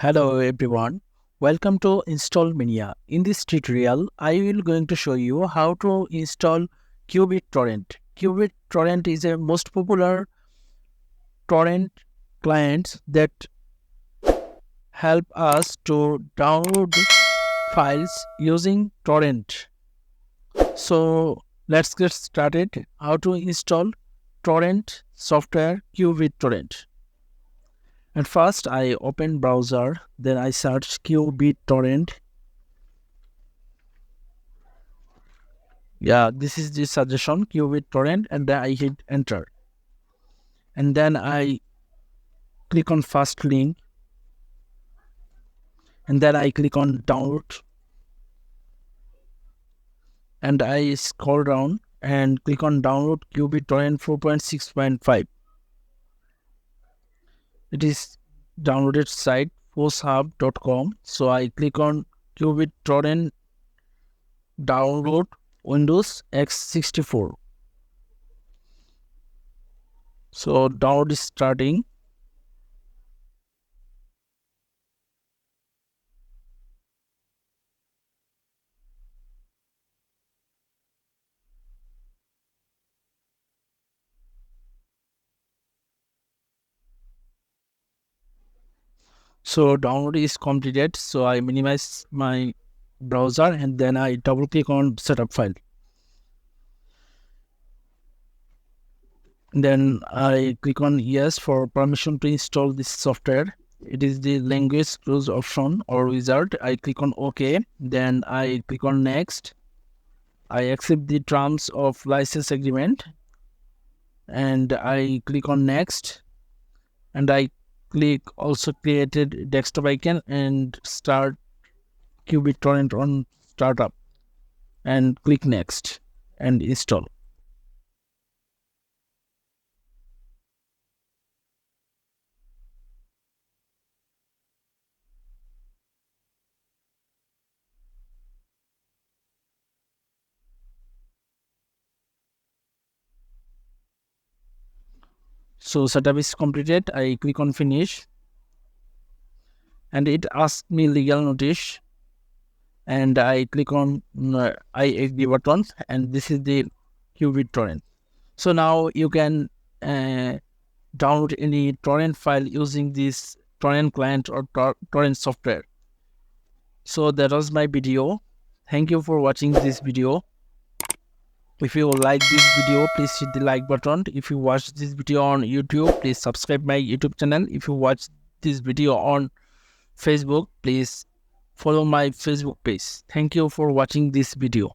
Hello everyone, welcome to Install Mania. In this tutorial, I will going to show you how to install qBittorrent. qBittorrent is a most popular torrent client that help us to download files using torrent. So let's get started. How to install torrent software qBittorrent. And first I open browser, then I search qBittorrent. Yeah, this is the suggestion qBittorrent, and then I hit enter. And then I click on first link, and then I click on download, and I scroll down and click on download qBittorrent 4.6.5. It is downloaded site forsthub.com. So I click on qBittorrent download Windows x64. So download is starting. So download is completed. So I minimize my browser and then I double click on setup file. Then I click on yes for permission to install this software. It is the language choose option or wizard. I click on OK. Then I click on next. I accept the terms of license agreement and I click on next. And I click also created desktop icon and start qBittorrent on startup and click next and install. So setup is completed. I click on finish and it asks me legal notice and I click on I agree button, and this is the qBittorrent. So now you can download any torrent file using this torrent client or torrent software. So that was my video. Thank you for watching this video. If you like this video, please hit the like button. If you watch this video on YouTube, please subscribe my YouTube channel. If you watch this video on Facebook, please follow my Facebook page. Thank you for watching this video.